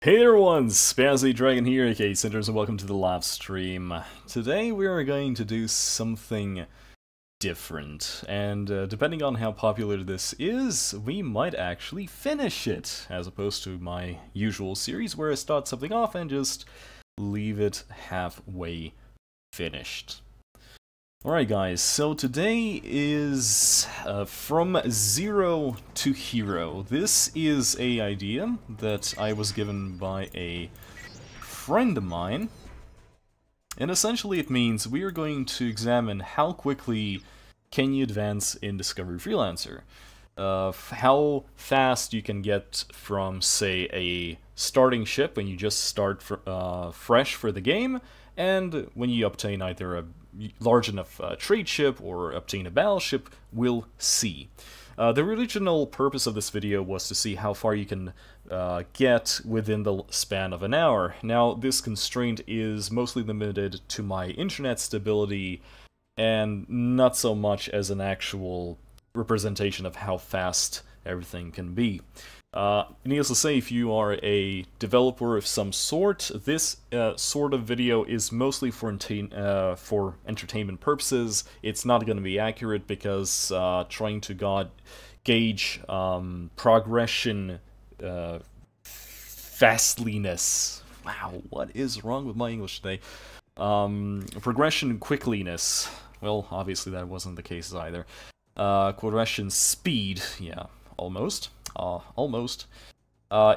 Hey there everyone, Spazzy Dragon here, aka Cinders, and welcome to the live stream. Today we are going to do something different, and depending on how popular this is, we might actually finish it, as opposed to my usual series where I start something off and just leave it halfway finished. Alright guys, so today is from zero to hero. This is an idea that I was given by a friend of mine, and essentially it means we are going to examine how quickly can you advance in Discovery Freelancer. How fast you can get from, say, a starting ship when you just start fresh for the game, and when you obtain either a large enough trade ship or obtain a battleship, we'll see. The original purpose of this video was to see how far you can get within the span of an hour. Now, this constraint is mostly limited to my internet stability and not so much as an actual representation of how fast everything can be. Needless to say, if you are a developer of some sort, this sort of video is mostly for entertainment purposes. It's not going to be accurate because trying to gauge progression fastliness. Wow, what is wrong with my English today? Progression quickliness. Well, obviously that wasn't the case either. Progression speed, yeah, almost,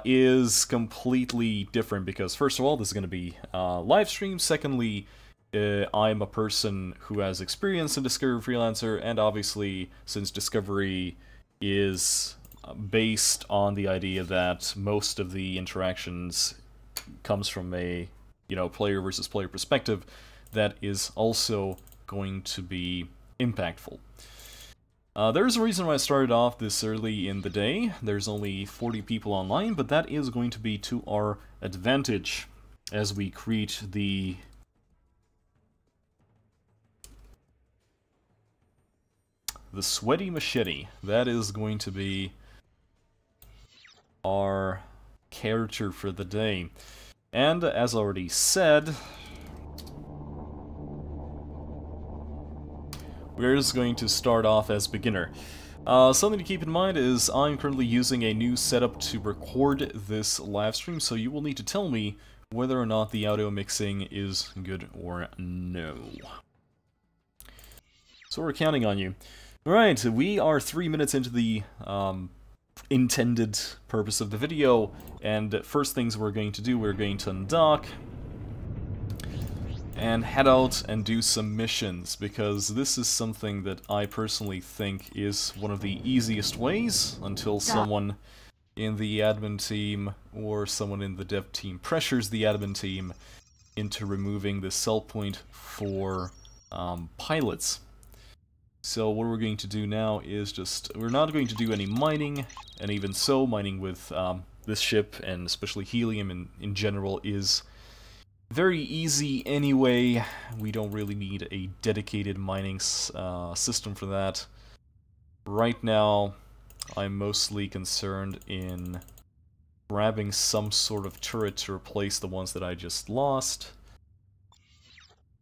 is completely different because, first of all, this is going to be live stream. Secondly, I'm a person who has experience in Discovery Freelancer, and obviously, since Discovery is based on the idea that most of the interactions comes from a, player versus player perspective, that is also going to be impactful. There's a reason why I started off this early in the day. There's only 40 people online, but that is going to be to our advantage as we create the sweaty machete. That is going to be our character for the day. And as already said, we're just going to start off as beginner. Something to keep in mind is I'm currently using a new setup to record this live stream, so you will need to tell me whether or not the audio mixing is good or no. So we're counting on you. Alright, we are 3 minutes into the intended purpose of the video, and first things we're going to do, we're going to undock and head out and do some missions, because this is something that I personally think is one of the easiest ways until someone in the admin team or someone in the dev team pressures the admin team into removing the sell point for pilots. So what we're going to do now is we're not going to do any mining, and even so, mining with this ship, and especially helium in general, is very easy anyway. We don't really need a dedicated mining system for that. Right now, I'm mostly concerned in grabbing some sort of turret to replace the ones that I just lost.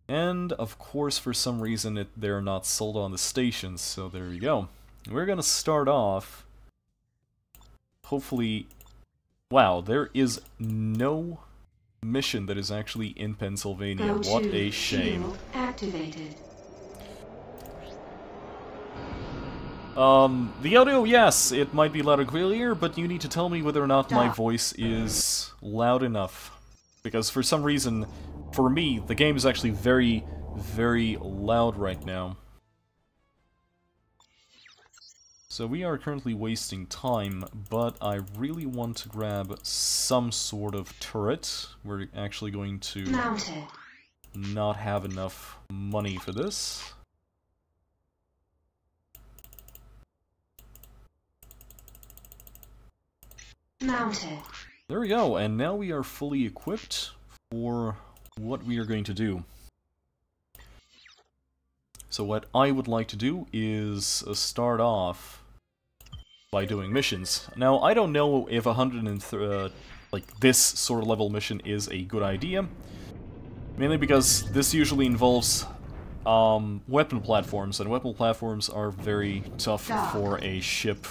And, of course, for some reason they're not sold on the stations, so there you go. We're gonna start off, hopefully... Wow, there is no mission that is actually in Pennsylvania. What a shame. Activated. The audio, yes, it might be loud and clear, but you need to tell me whether or not my voice is loud enough. Because for some reason, for me, the game is actually very, very loud right now. So we are currently wasting time, but I really want to grab some sort of turret. We're actually going to not have enough money for this. Mounted. There we go, and now we are fully equipped for what we are going to do. So what I would like to do is start off by doing missions. Now, I don't know if like, this sort of level mission is a good idea. Mainly because this usually involves weapon platforms, and weapon platforms are very tough for a ship.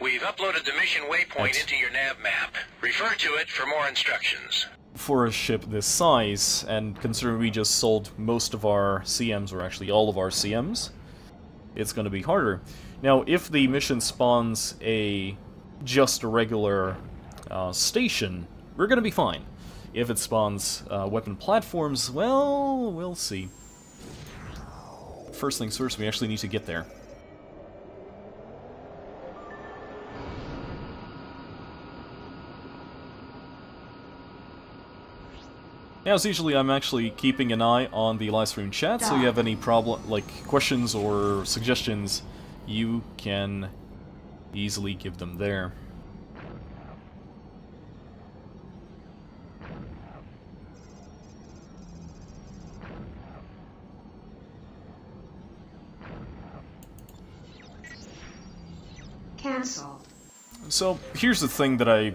We've uploaded the mission waypoint into your nav map. Refer to it for more instructions. For a ship this size, and considering we just sold most of our CMs, or actually all of our CMs, it's going to be harder. Now, if the mission spawns just a regular station, we're going to be fine. If it spawns weapon platforms, well, we'll see. First things first, we actually need to get there. Now, as usually, I'm actually keeping an eye on the livestream chat, so if you have any questions or suggestions, you can easily give them there. Cancel. So, here's the thing that I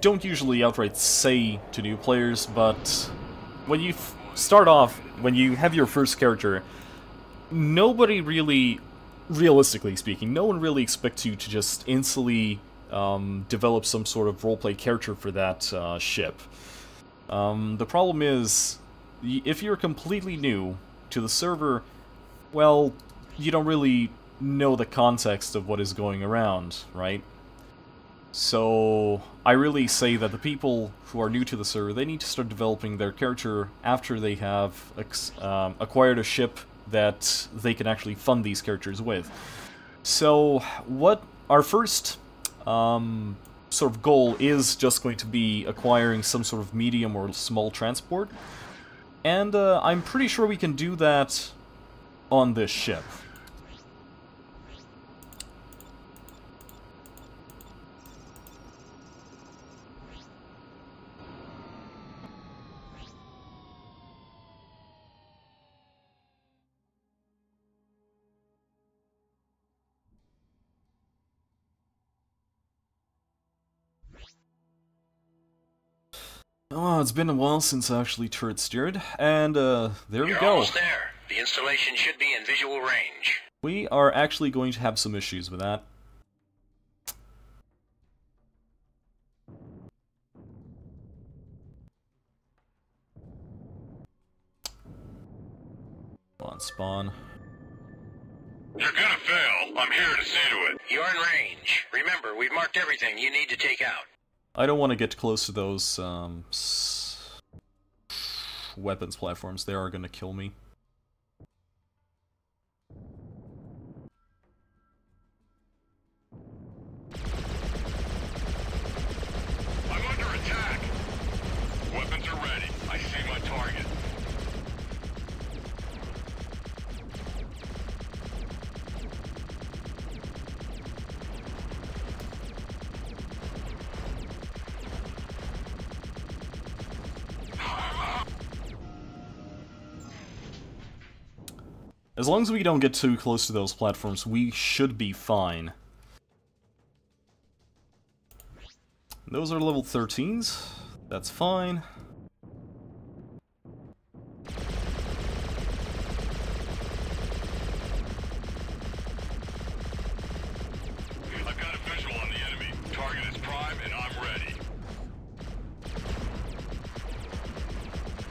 don't usually outright say to new players, but when you start off, when you have your first character, nobody really, realistically speaking, no one really expects you to just instantly develop some sort of roleplay character for that ship. The problem is, if you're completely new to the server, well, you don't really know the context of what is going around, right? So, I really say that the people who are new to the server, they need to start developing their character after they have acquired a ship that they can actually fund these characters with. So, what our first sort of goal is just going to be acquiring some sort of medium or small transport, and I'm pretty sure we can do that on this ship. Oh, it's been a while since I actually turret steered, and there we You're go. Almost there. The installation should be in visual range. We are actually going to have some issues with that. Come on, spawn. You're gonna fail. I'm here to see to it. You're in range. Remember, we've marked everything you need to take out. I don't want to get close to those weapons platforms. They are going to kill me. I'm under attack. Weapons are ready. I see my target. As long as we don't get too close to those platforms, we should be fine. Those are level 13s. That's fine. I've got a visual on the enemy. Target is prime and I'm ready.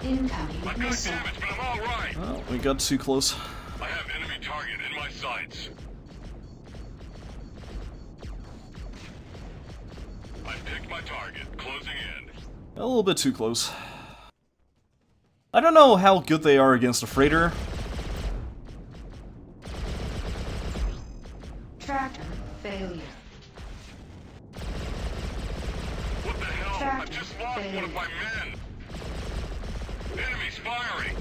Incoming I've got missile. damage, but I'm all right. Oh, we got too close. I have enemy target in my sights. I picked my target, closing in. A little bit too close. I don't know how good they are against a freighter. Tractor failure. What the hell? Tractor I've just lost one of my men. Enemies firing.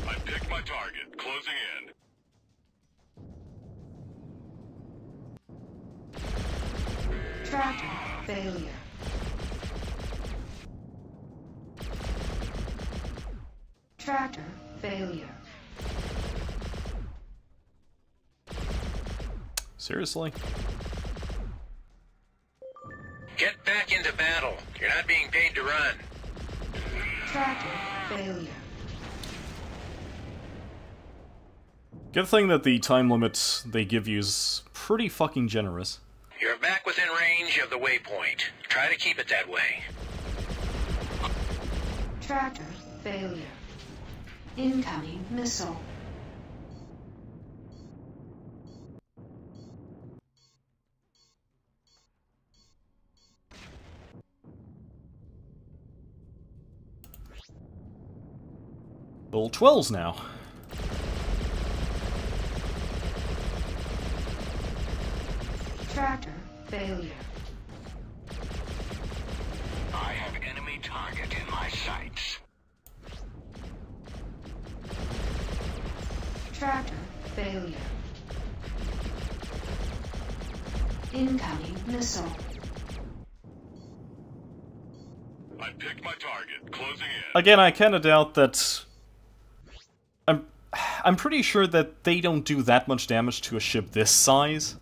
I picked my target, closing in. Tractor failure. Tractor failure. Seriously? Get back into battle. You're not being paid to run. Tractor failure. Good thing that the time limit they give you is pretty fucking generous. You're back within range of the waypoint. Try to keep it that way. Tractor failure. Incoming missile. Level 12s now. Tractor failure. I have enemy target in my sights. Tractor failure. Incoming missile. I picked my target. Closing in. Again, I kinda doubt that... I'm pretty sure that they don't do that much damage to a ship this size.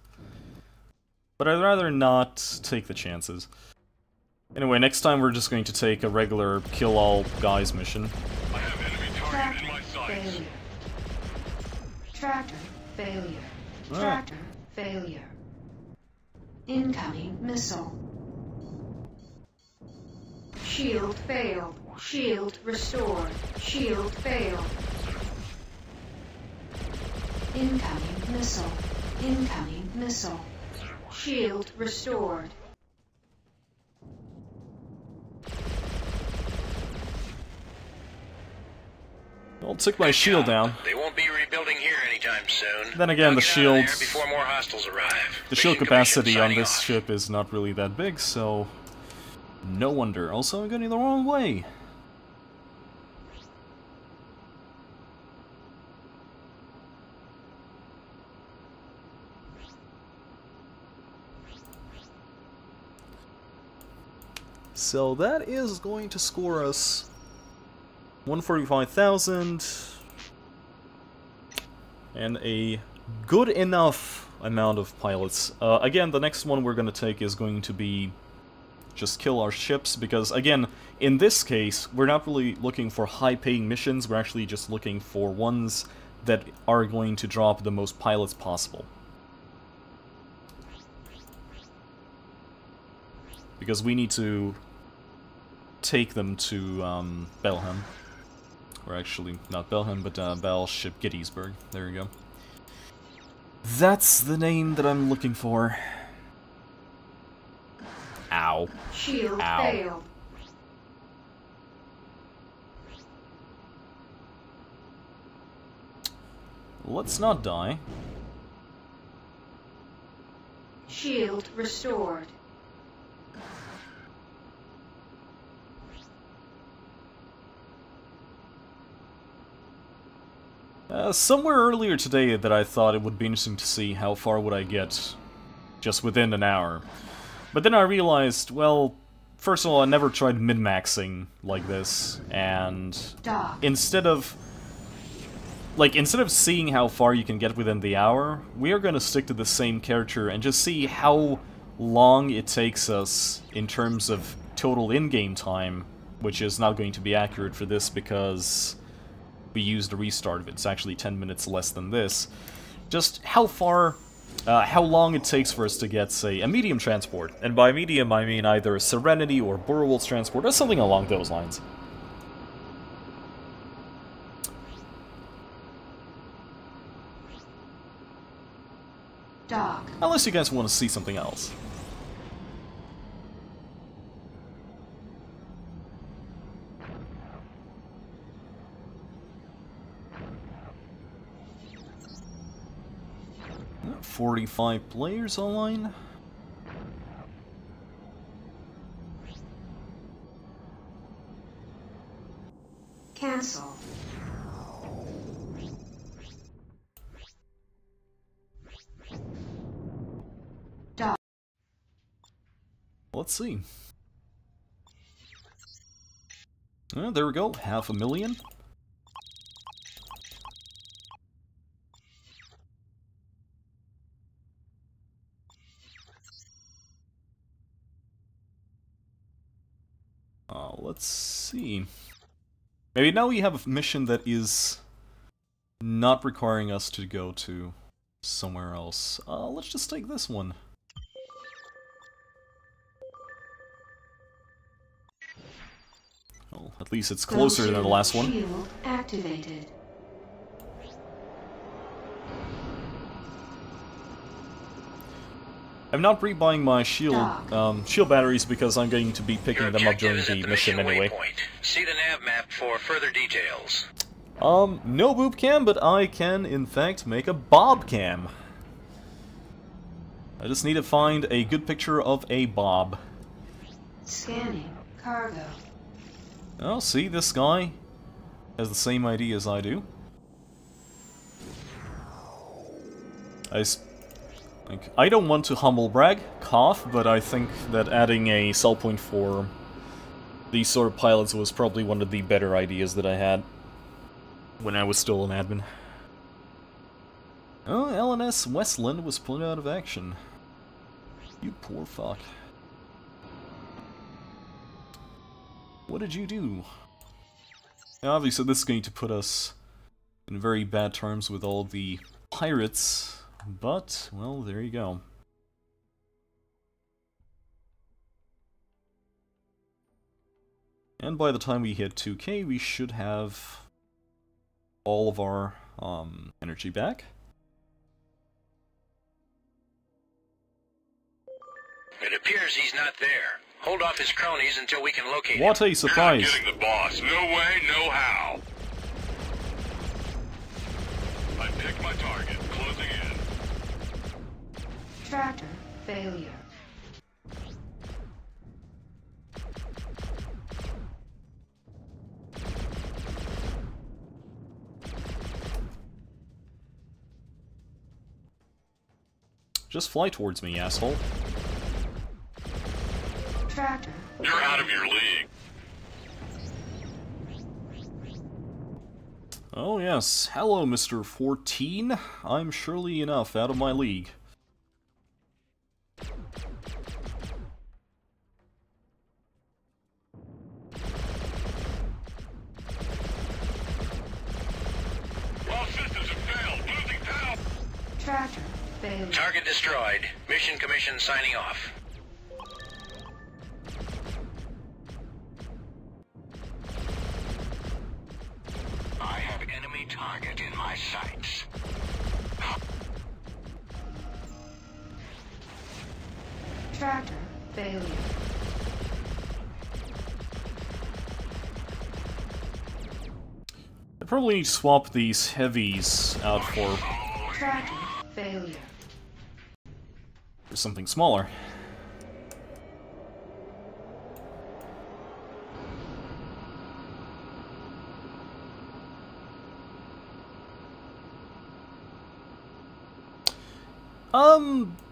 But I'd rather not take the chances. Anyway, next time we're just going to take a regular kill-all-guys mission. I have enemy target in my Tractor sights. failure. Tractor failure. Alright. Tractor failure. Incoming missile. Shield failed. Shield restored. Shield failed. Incoming missile. Incoming missile. Shield restored. Well, took my shield down. They won't be rebuilding here anytime soon. Then again, I'll the get out of there shields- before more hostiles arrive. The shield Mission capacity completion, on signing this off. ship is not really that big, so... No wonder. Also, I'm going the wrong way. So that is going to score us 145,000 and a good enough amount of pilots. Again, the next one we're going to take is going to be just kill our ships, because again, in this case, we're not really looking for high-paying missions, we're actually just looking for ones that are going to drop the most pilots possible. Because we need to take them to Belhem. Or actually, not Belhem, but Battleship Gettysburg. There you go. That's the name that I'm looking for. Ow. Shield Ow. failed. Let's not die. Shield restored. Somewhere earlier today that I thought it would be interesting to see how far would I get just within an hour. But then I realized, well, first of all, I never tried min-maxing like this, and Dock. instead of seeing how far you can get within the hour, we are going to stick to the same character and just see how long it takes us in terms of total in-game time, which is not going to be accurate for this because we used a restart of it. It's actually 10 minutes less than this. Just how long it takes for us to get, say, a medium transport. And by medium, I mean either a Serenity or Burwell's transport, or something along those lines. Dock. Unless you guys want to see something else. Uh, 45 players online. Cancel. Dock. Let's see. There we go, 500,000. let's see. Maybe now we have a mission that is not requiring us to go to somewhere else. Let's just take this one. Well, at least it's closer than the last one. Shield activated. I'm not rebuying my shield batteries because I'm going to be picking them up during the mission anyway. See the nav map for further details. No boob cam, but I can, in fact, make a bob cam. I just need to find a good picture of a bob. Scanning cargo. Oh, see, this guy has the same ID as I do. I don't want to humble brag, cough, but I think that adding a sell point for these sort of pilots was probably one of the better ideas that I had when I was still an admin. Oh, LNS Westland was put out of action. You poor fuck. What did you do? Now, obviously this is going to put us in very bad terms with all the pirates, but, well, there you go. And by the time we hit 2K, we should have all of our energy back. It appears he's not there. Hold off his cronies until we can locate him. What a surprise! You're not getting the boss. No way, no how. I picked my target. Closing in. Tractor failure. Just fly towards me, asshole. Tractor. You're out of your league. Oh yes, hello Mr. 14. I'm surely enough out of my league. All systems have failed. Losing power. Tractor failure. Target destroyed. Mission commission signing off. I have enemy target in my sights. Tractor failure. I probably need to swap these heavies out for Tractor failure. something smaller.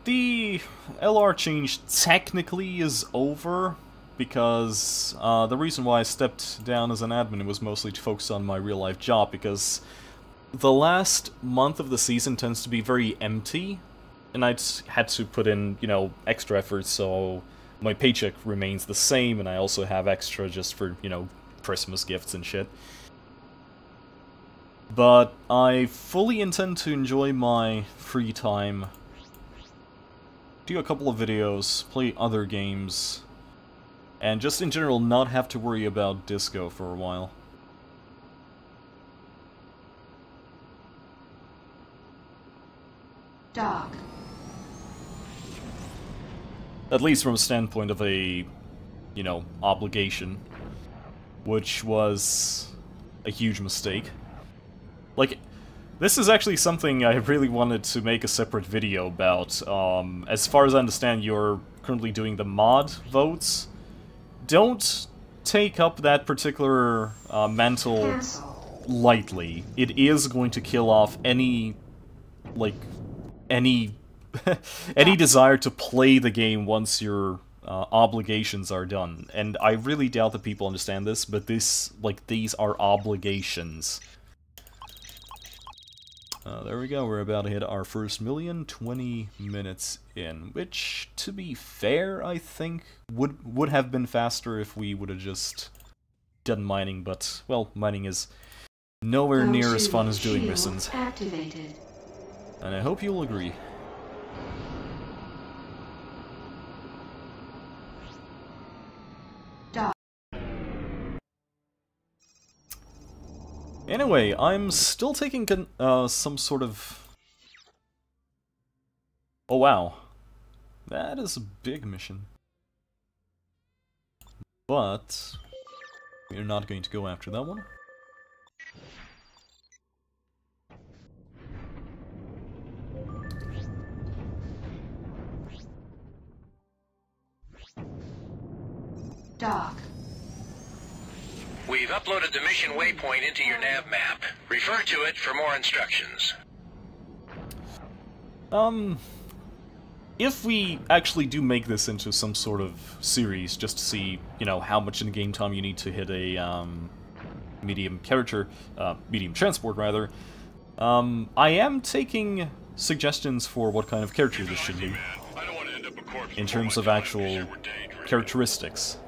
The LR change technically is over, because the reason why I stepped down as an admin was mostly to focus on my real-life job, because the last month of the season tends to be very empty, and I'd had to put in, you know, extra effort so my paycheck remains the same, and I also have extra just for, you know, Christmas gifts and shit. But I fully intend to enjoy my free time, do a couple of videos, play other games, and just in general not have to worry about disco for a while. Dock. At least from a standpoint of a, you know, obligation, which was a huge mistake. Like, this is actually something I really wanted to make a separate video about. As far as I understand, you're currently doing the mod votes. Don't take up that particular mantle Cancel. lightly. It is going to kill off any, like, any desire to play the game once your obligations are done. And I really doubt that people understand this, but these are obligations. There we go, we're about to hit our first million, 20 minutes in, which, to be fair, I think would have been faster if we would have just done mining, but, well, mining is nowhere near as fun as doing Shield missions. activated. And I hope you'll agree. Dock. Anyway, I'm still taking some sort of... Oh wow. That is a big mission. But... we're not going to go after that one. Dock. We've uploaded the mission waypoint into your nav map. Refer to it for more instructions. If we actually do make this into some sort of series, just to see, you know, how much in game time you need to hit a, medium transport, rather, I am taking suggestions for what kind of character this should be, in terms of actual characteristics.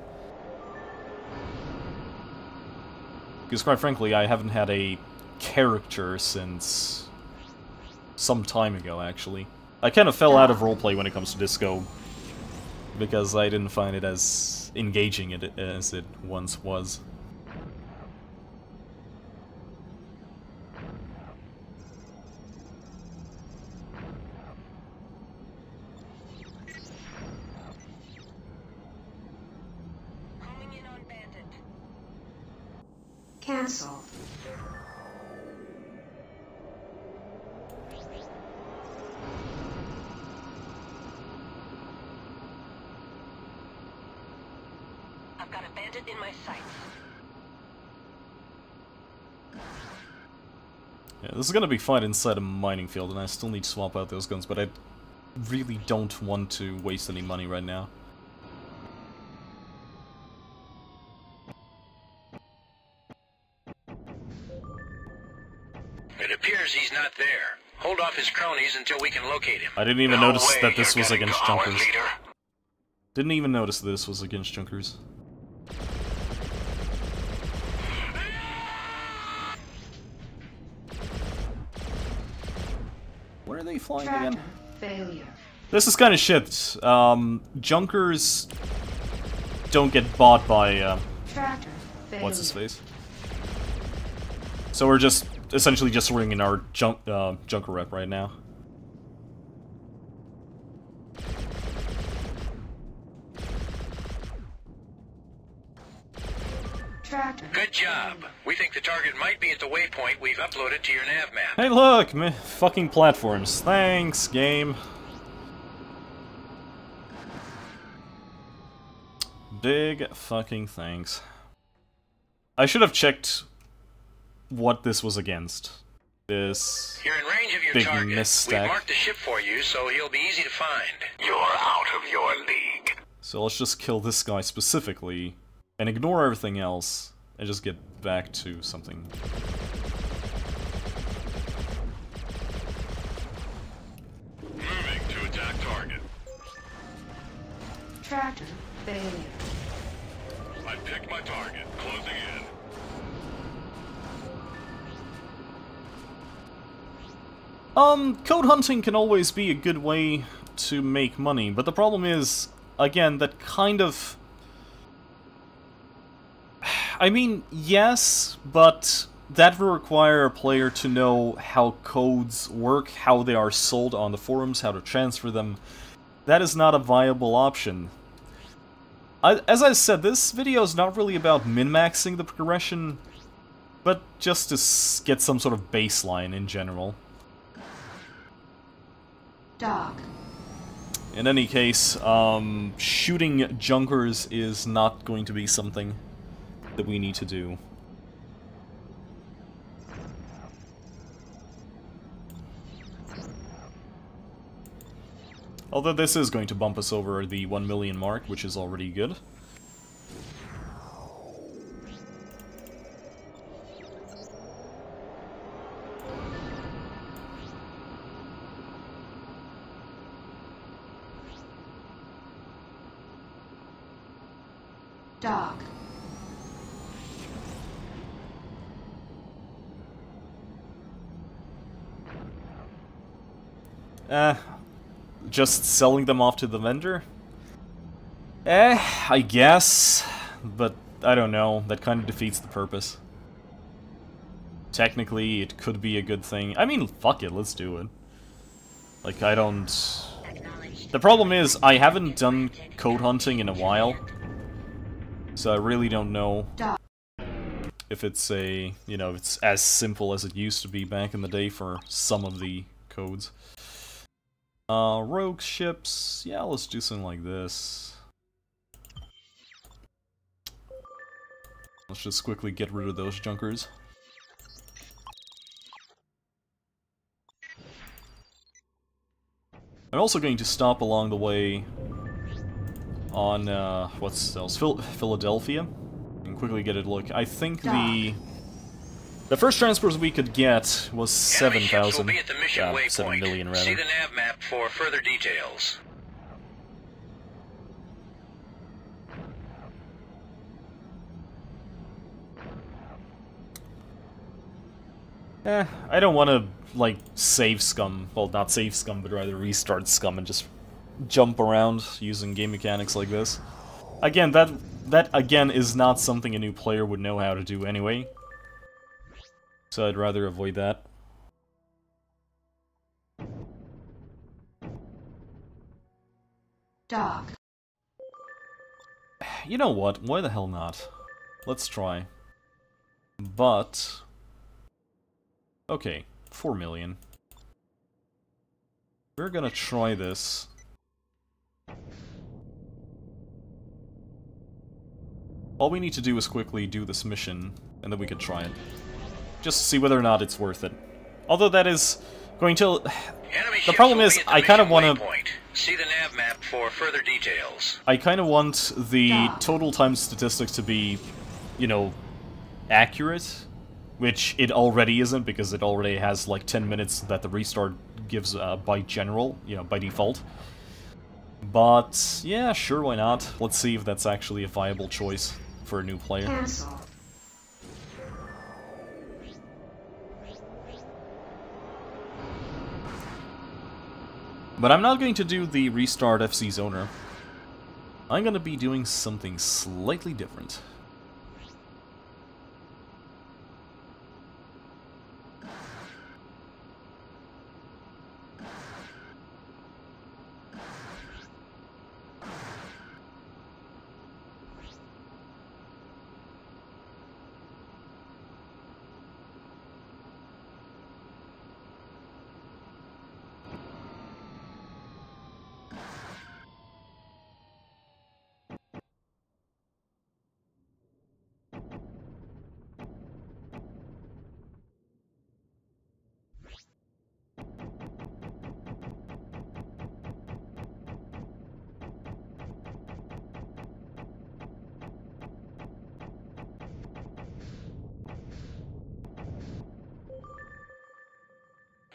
Because quite frankly, I haven't had a character since some time ago, actually. I kind of fell out of roleplay when it comes to Disco, because I didn't find it as engaging as it once was. Cancel. I've got a bandit in my sights. Yeah, this is gonna be fine inside a mining field, and I still need to swap out those guns, but I really don't want to waste any money right now. It appears he's not there. Hold off his cronies until we can locate him. I didn't even No notice way that this you're was getting against going, Junkers. leader. Didn't even notice this was against Junkers. Where are they flying Tracker again? failure. This is kind of shit. Junkers don't get bought by, Tracker failure. what's his face? So we're just essentially just ringing our Junker rep right now. Tracker. Good job. We think the target might be at the waypoint we've uploaded to your nav map. Hey look, fucking platforms. Thanks, game. Big fucking thanks. I should have checked what this was against. This You're in range of your big target. misstack. We've marked the ship for you, so he'll be easy to find. You're out of your league. So let's just kill this guy specifically, and ignore everything else, and just get back to something. Moving to attack target. Tracker failure. I picked my target. Closing in. Code hunting can always be a good way to make money, but the problem is, again, that kind of... I mean, yes, but that will require a player to know how codes work, how they are sold on the forums, how to transfer them. That is not a viable option. As I said, this video is not really about min-maxing the progression, but just to get some sort of baseline in general. Dock. In any case, shooting Junkers is not going to be something that we need to do. Although this is going to bump us over the 1 million mark, which is already good. Dock. Just selling them off to the vendor? I guess, but I don't know, that kind of defeats the purpose. Technically, it could be a good thing. I mean, fuck it, let's do it. Like, I don't... The problem is, I haven't done code hunting in a while, so I really don't know if it's a, you know, if it's as simple as it used to be back in the day for some of the codes. Rogue ships, yeah, let's do something like this. Let's just quickly get rid of those junkers. I'm also going to stop along the way on, what's else? Philadelphia, and quickly get a look. I think the first transport we could get was 7,000. 7 million, rather. See the nav map for further details. I don't want to, like, save scum. Well, not save scum, but rather restart scum and just jump around using game mechanics like this. Again, that again is not something a new player would know how to do anyway. So I'd rather avoid that. Dock. You know what? Why the hell not? Let's try. But... okay, 4 million. We're gonna try this. All we need to do is quickly do this mission, and then we can try it. Just to see whether or not it's worth it. Although that is going to... The problem is, I kind of want to... See the nav map for further details. I kind of want the total time statistics to be, you know, accurate. Which it already isn't, because it already has like 10 minutes that the restart gives by general, you know, by default. But, yeah, sure, why not? Let's see if that's actually a viable choice for a new player. Cancel. But I'm not going to do the restart FC Zoner. I'm going to be doing something slightly different.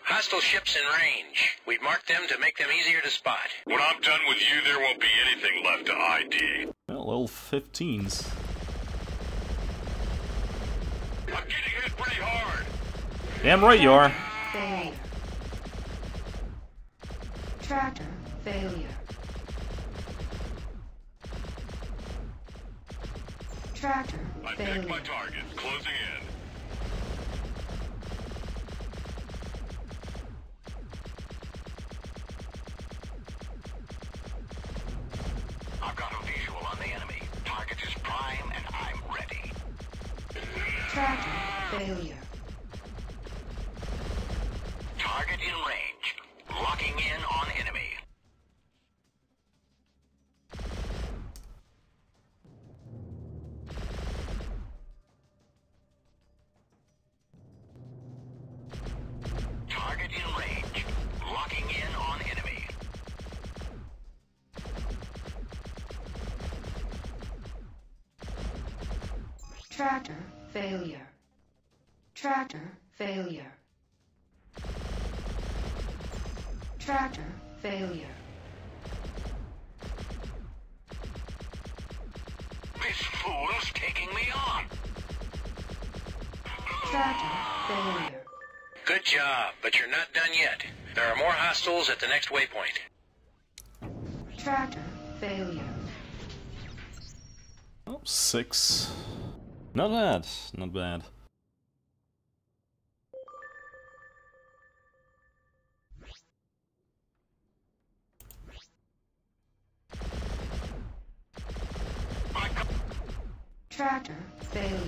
Hostile ships in range. We've marked them to make them easier to spot. When I'm done with you, there won't be anything left to ID. Well, L-15s. I'm getting hit pretty hard. Damn right you are. Failure. Tractor failure. Tractor I failure. picked my target. Closing in. I've got a visual on the enemy. Target is prime and I'm ready. Tractor failure. Target in range. Locking in on enemy. Target in range. Locking in on enemy. Tractor failure. Tractor failure. Tractor failure. This fool's taking me on. Tractor failure. Good job, but you're not done yet. There are more hostiles at the next waypoint. Tractor failure. Oh, 6. Not bad, not bad. Tractor failure.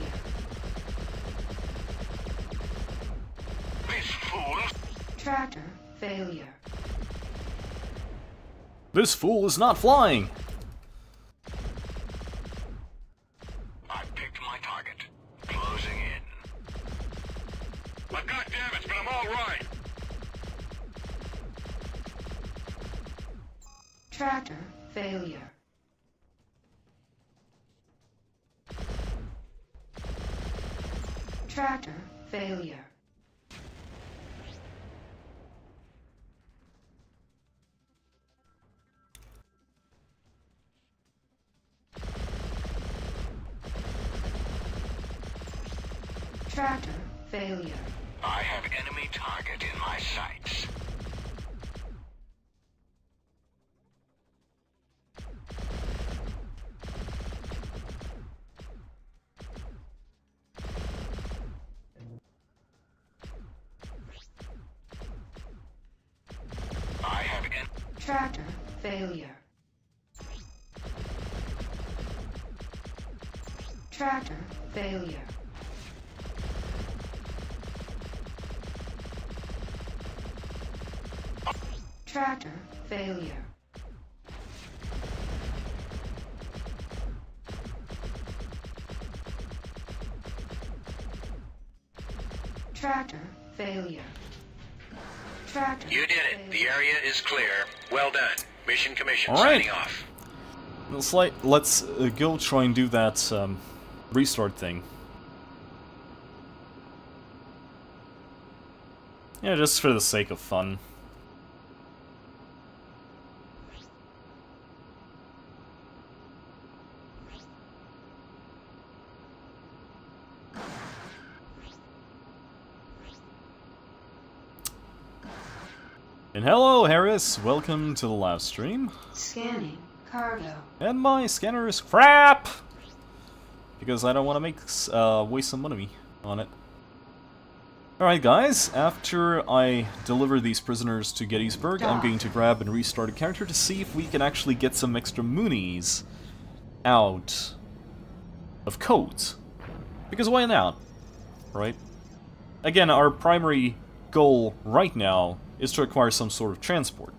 This fool! Tractor failure. This fool is not flying! I picked my target. Closing in. I've got damage, but I'm all right. Tractor failure. Tractor failure. Tractor failure. I have enemy target in my sights. I have Tractor failure. Tractor failure. Tractor failure. Tractor failure. Tractor. You did it. The area is clear. Well done. Mission commission. All right. Signing off. Let's go try and do that restart thing. Yeah, just for the sake of fun. And hello, Harris. Welcome to the live stream. Scanning cargo. And my scanner is crap! Because I don't want to make waste some money on it. Alright guys, after I deliver these prisoners to Gettysburg, I'm going to grab and restart a character to see if we can actually get some extra moonies out of codes. Because why not? Right? Again, our primary goal right now is to acquire some sort of transport.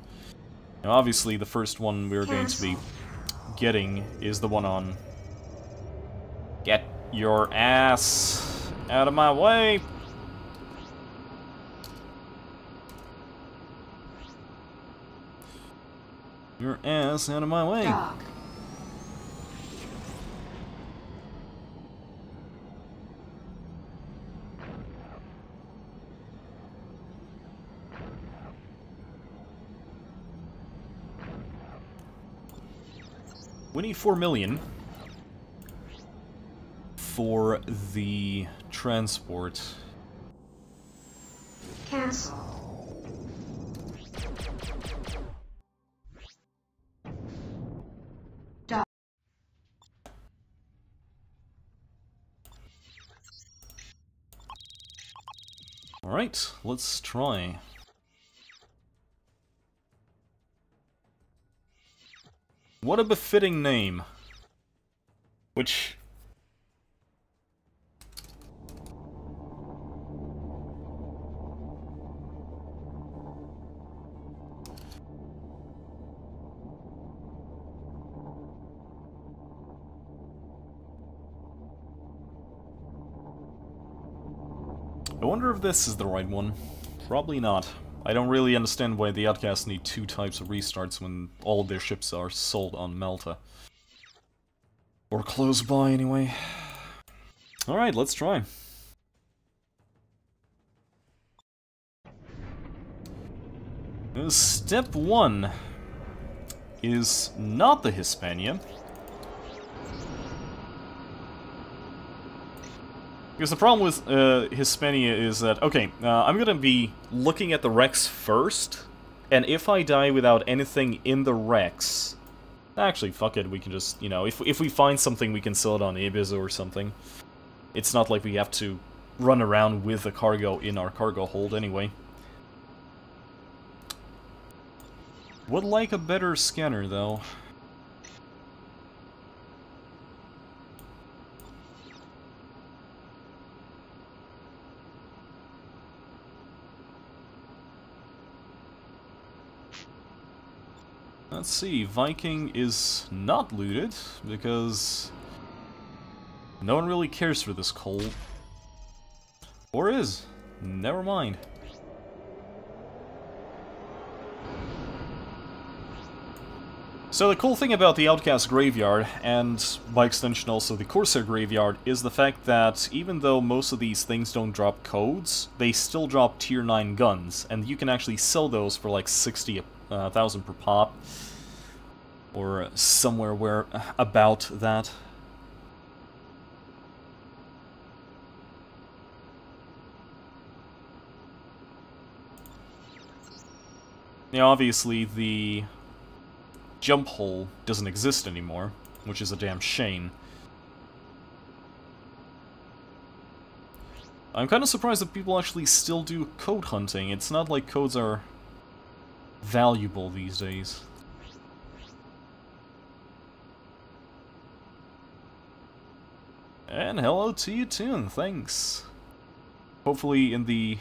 Now obviously the first one we're going to be getting is the one on... Get your ass out of my way! Your ass out of my way! Dock. We need 4 million for the transport. Cancel. Dock. Alright, let's try. What a befitting name. Which... I wonder if this is the right one. Probably not. I don't really understand why the Outcasts need 2 types of restarts when all of their ships are sold on Malta. Or close by, anyway. Alright, let's try. Step 1 is not the Hispania. Because the problem with Hispania is that, okay, I'm gonna be looking at the wrecks first, and if I die without anything in the wrecks... Actually, fuck it, we can just, you know, if we find something, we can sell it on Ibiza or something. It's not like we have to run around with the cargo in our cargo hold anyway. Would like a better scanner, though. Let's see, Viking is not looted, because no one really cares for this coal. Or is. Never mind. So the cool thing about the Outcast Graveyard, and by extension also the Corsair Graveyard, is the fact that even though most of these things don't drop codes, they still drop tier 9 guns, and you can actually sell those for like 60,000 per pop, or somewhere where about that. Now obviously the jump hole doesn't exist anymore, which is a damn shame. I'm kind of surprised that people actually still do code hunting. It's not like codes are valuable these days. And hello to you too, thanks. Hopefully in the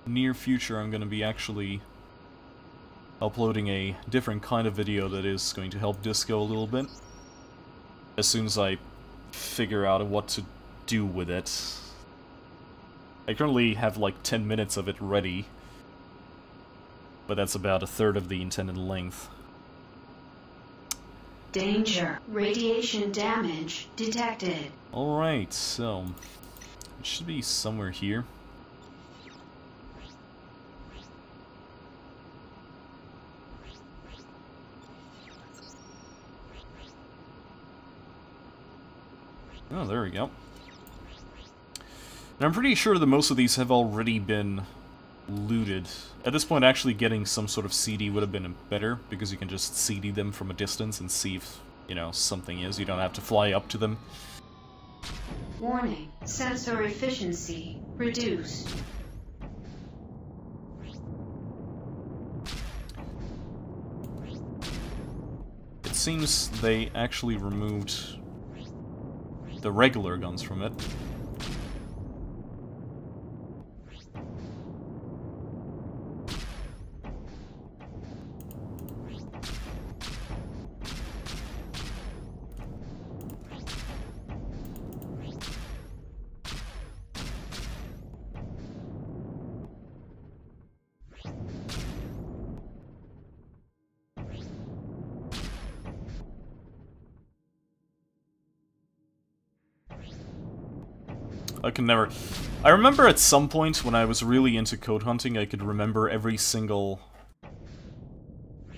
near future I'm gonna be actually uploading a different kind of video that is going to help Disco a little bit. As soon as I figure out what to do with it. I currently have like 10 minutes of it ready, but that's about a third of the intended length. Danger. Radiation damage detected. Alright, so it should be somewhere here. Oh, there we go. And I'm pretty sure that most of these have already been looted. At this point, actually getting some sort of CD would have been better, because you can just CD them from a distance and see if, you know, something is. You don't have to fly up to them. Warning. Sensor efficiency reduced. It seems they actually removed the regular guns from it. I can never... I remember at some point when I was really into code hunting, I could remember every single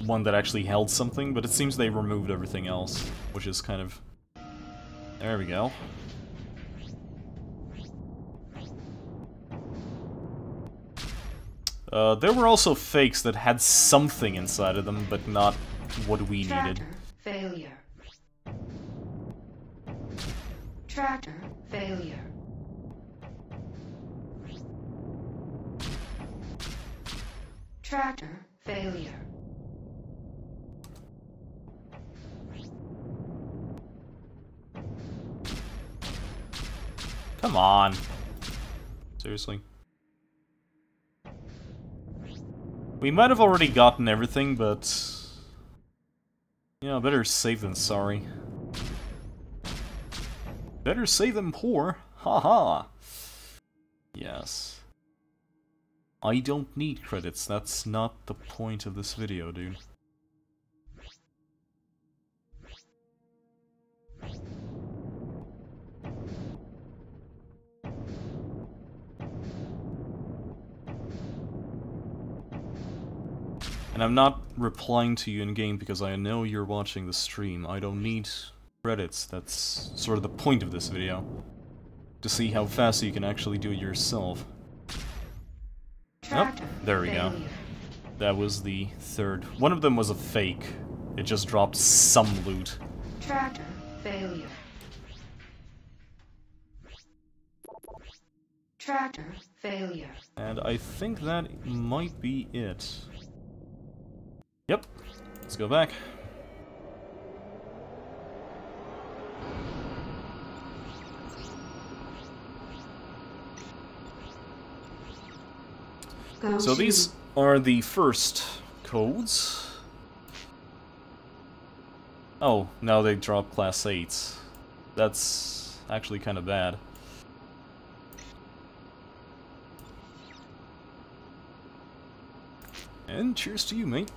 one that actually held something, but it seems they removed everything else, which is kind of... There we go. There were also fakes that had something inside of them, but not what we needed. Tractor failure. Tractor failure. Tractor failure. Come on. Seriously. We might have already gotten everything, but... You know, better safe than sorry. Better safe than poor. Haha. Yes. I don't need credits, that's not the point of this video, dude. And I'm not replying to you in-game because I know you're watching the stream. I don't need credits, that's sort of the point of this video. to see how fast you can actually do it yourself. Tractor there we go. failure. That was the third. One of them was a fake. It just dropped some loot. Tractor failure. Tractor failure. And I think that might be it. Yep. Let's go back. Go So to these are the first codes. Oh, now they drop class 8s. That's actually kind of bad. And cheers to you, mate.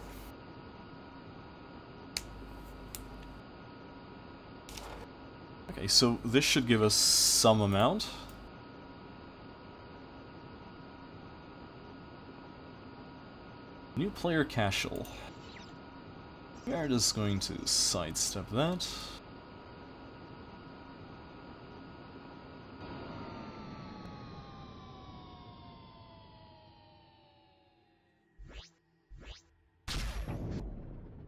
Okay, so this should give us some amount. New player casual. We are just going to sidestep that.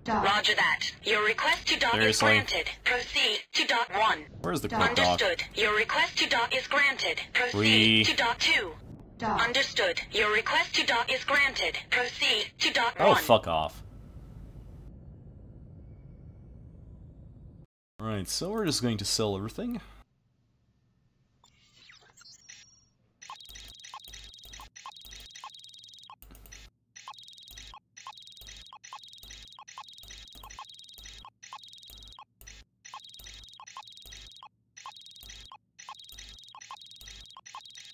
dock. Roger that. Your request to dock is Seriously? granted. Proceed to dock 1. Where's the quick dock? Understood. Your request to dock is granted. Proceed We- to dock 2. Dock. Understood. Your request to dock is granted. Proceed to dock 1. Oh, fuck off. Alright, so we're just going to sell everything.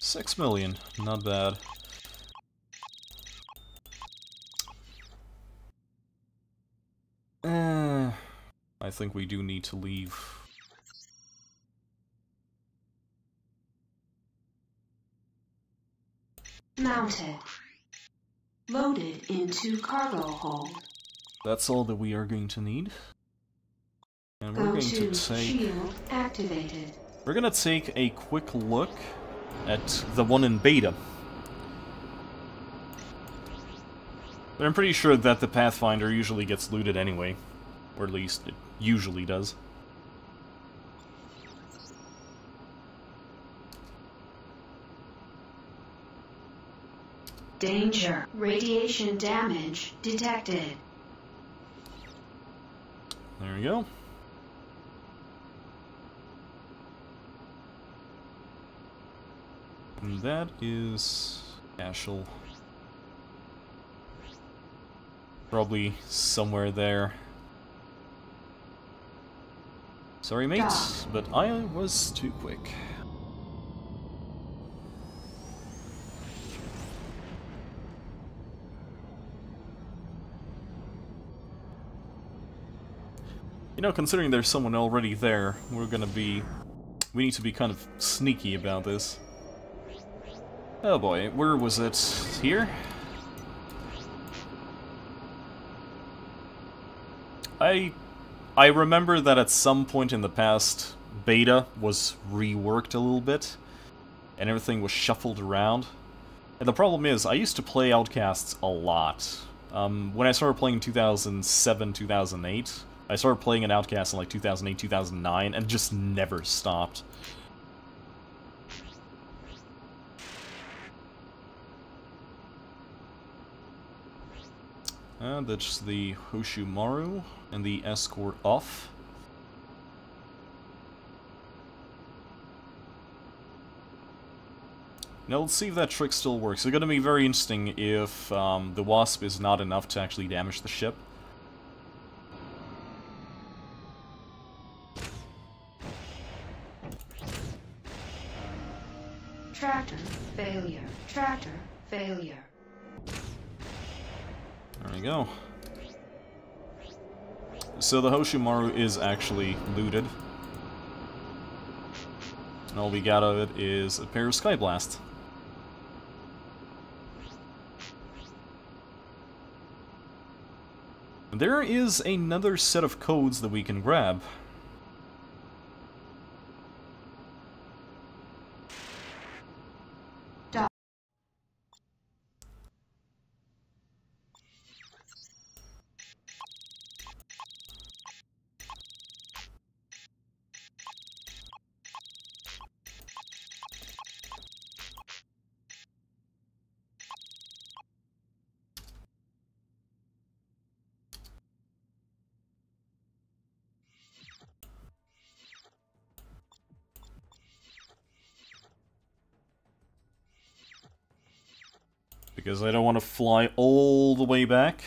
$6 million, not bad. I think we do need to leave. Mounted. Loaded into cargo hold. That's all that we are going to need. And we're Go going to to take... shield activated. We're gonna take a quick look at the one in beta. But I'm pretty sure that the Pathfinder usually gets looted anyway. Or at least it usually does. Danger. Radiation damage detected. There we go. And that is Ashel. Probably somewhere there. Sorry, mates, but I was too quick. You know, considering there's someone already there, we need to be kind of sneaky about this. Oh boy, where was it? Here? I remember that at some point in the past, beta was reworked a little bit, and everything was shuffled around. And the problem is, I used to play Outcasts a lot. When I started playing in 2007, 2008, I started playing an Outcast in like 2008, 2009, and just never stopped. That's the Hoshimaru and the escort off. Now let's see if that trick still works. It's going to be very interesting if the Wasp is not enough to actually damage the ship. Tractor failure. Tractor failure. There we go. So the Hoshimaru is actually looted. And all we got of it is a pair of Skyblasts. There is another set of codes that we can grab. Because I don't want to fly all the way back.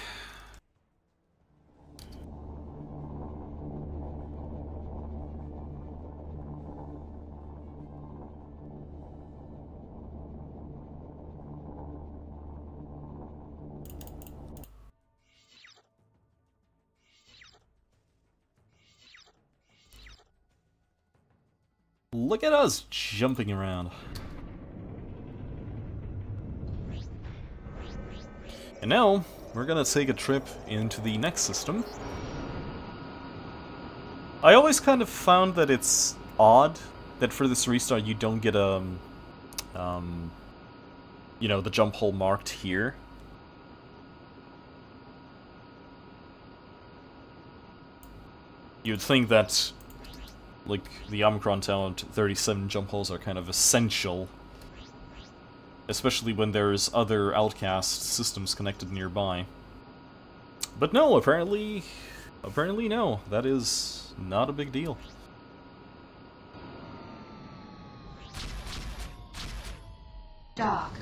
Look at us jumping around. And now, we're gonna take a trip into the next system. I always kind of found that it's odd that for this restart you don't get you know, the jump hole marked here. You'd think that, like, the Omicron Talent 37 jump holes are kind of essential. Especially when there's other outcast systems connected nearby. But no, apparently no. That is not a big deal. Dock.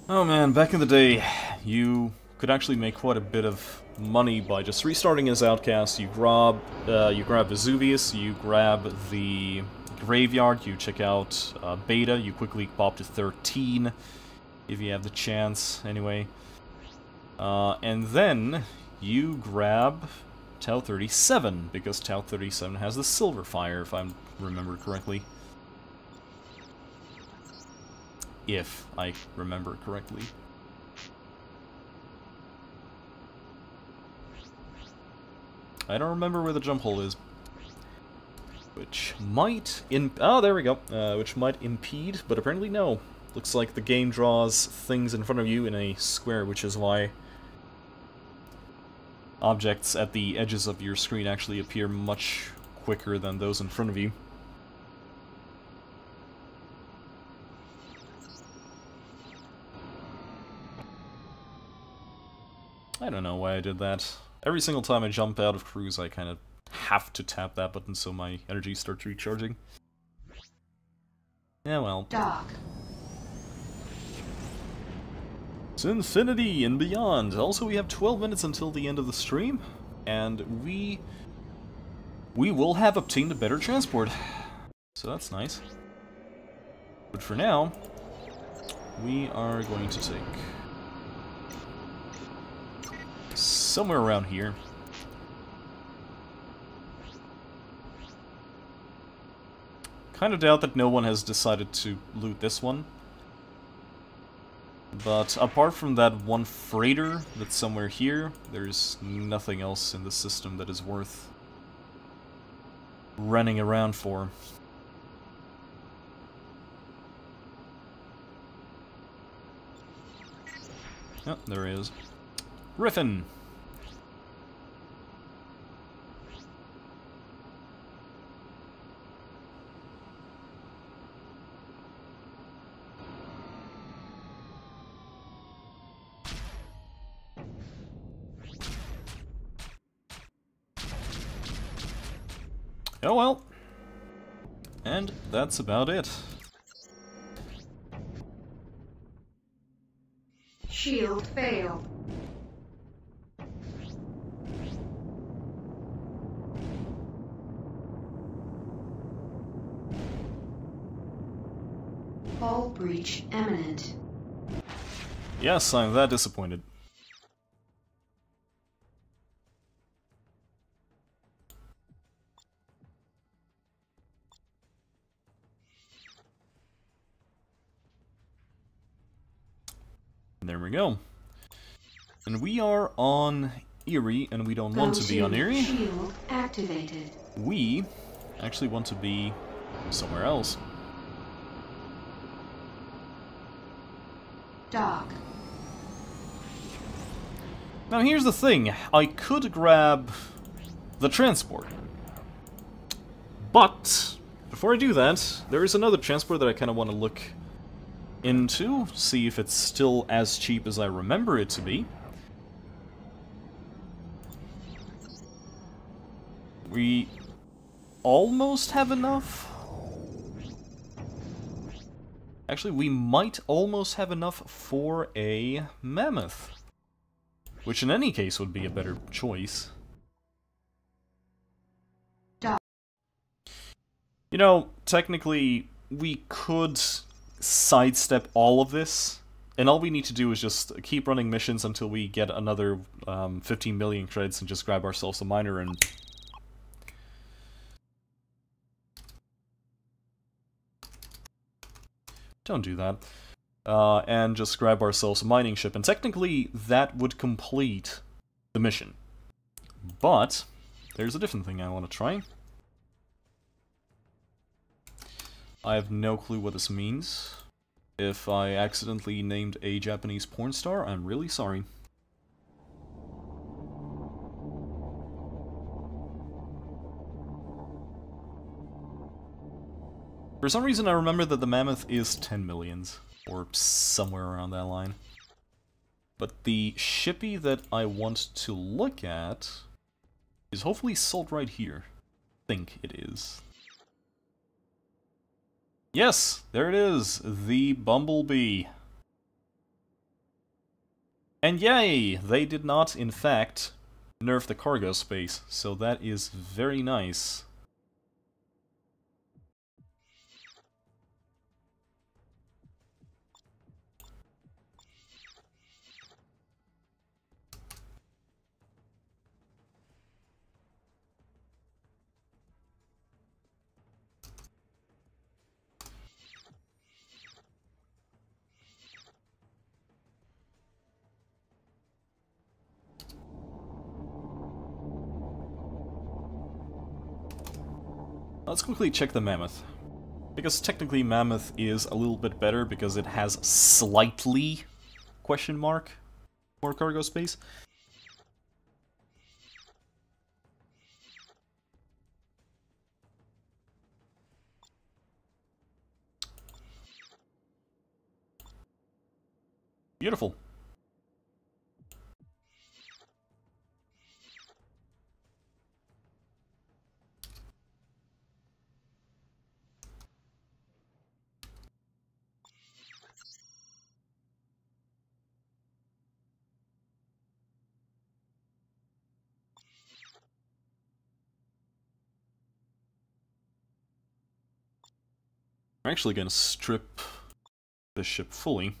Oh man, back in the day, you could actually make quite a bit of money by just restarting as Outcast. You grab Vesuvius, you grab the Graveyard, you check out Beta, you quickly pop to 13, if you have the chance, anyway. And then you grab Tau 37, because Tau 37 has the Silver Fire, if I remember correctly. If I remember correctly. I don't remember where the jump hole is. Which might oh, there we go. Which might impede, but apparently no. Looks like the game draws things in front of you in a square, which is why objects at the edges of your screen actually appear much quicker than those in front of you. I don't know why I did that. Every single time I jump out of cruise, I kind of have to tap that button so my energy starts recharging. Yeah, well. Dock. It's infinity and beyond. Also, we have 12 minutes until the end of the stream, and we will have obtained a better transport. So that's nice. But for now, we are going to take somewhere around here. Kind of doubt that no one has decided to loot this one. But apart from that one freighter that's somewhere here, there's nothing else in the system that is worth running around for. Oh, there he is. Riffin! Oh well. And that's about it. Shield failed. Hull breach imminent. Yes, I'm that disappointed. There we go. And we are on Erie, and we don't want to be on Erie. Shield activated. We actually want to be somewhere else. Dock. Now here's the thing, I could grab the transport. But before I do that, there is another transport that I kind of want to look into, see if it's still as cheap as I remember it to be. We almost have enough. Actually, we might almost have enough for a mammoth. Which in any case would be a better choice. You know, technically, we could sidestep all of this, and all we need to do is just keep running missions until we get another 15 million credits and just grab ourselves a miner and... Don't do that. And just grab ourselves a mining ship, and technically that would complete the mission. But, there's a different thing I want to try. I have no clue what this means. If I accidentally named a Japanese porn star, I'm really sorry. For some reason I remember that the mammoth is 10 millions, or somewhere around that line. But the shippy that I want to look at is hopefully sold right here. I think it is. Yes, there it is, the Bumblebee. And yay, they did not, in fact, nerf the cargo space, so that is very nice. Let's quickly check the mammoth. Because technically mammoth is a little bit better because it has slightly, question mark, more cargo space. Beautiful. I'm actually gonna strip the ship fully.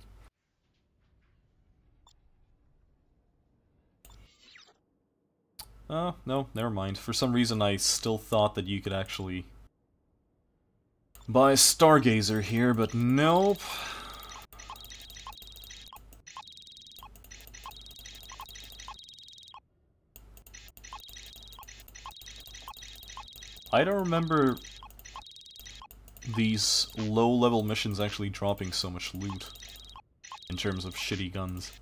Oh, no, never mind. For some reason I still thought that you could actually buy a Stargazer here, but nope. I don't remember these low-level missions actually dropping so much loot in terms of shitty guns.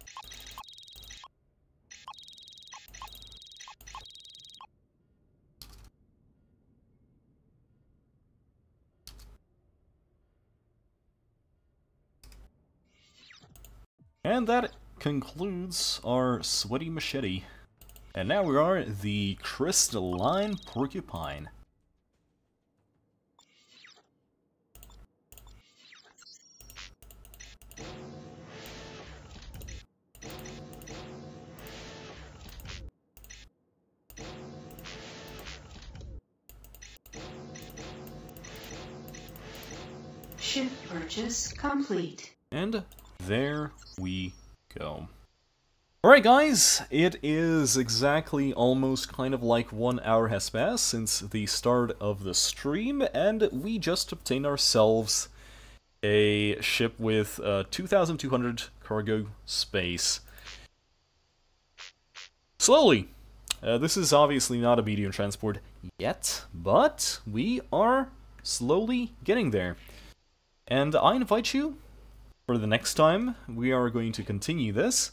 And that concludes our sweaty machete. And now we are the crystalline porcupine. Ship purchase complete. And there we go. Alright guys, it is exactly almost kind of like 1 hour has passed since the start of the stream, and we just obtained ourselves a ship with 2,200 cargo space. Slowly! This is obviously not a medium transport yet, but we are slowly getting there. And I invite you, for the next time, we are going to continue this,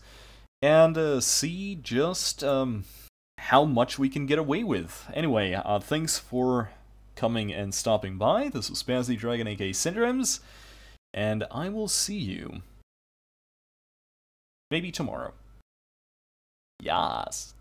and see just how much we can get away with. Anyway, thanks for coming and stopping by. This was Spaz Dragon, aka Syndromes, and I will see you maybe tomorrow. Yas.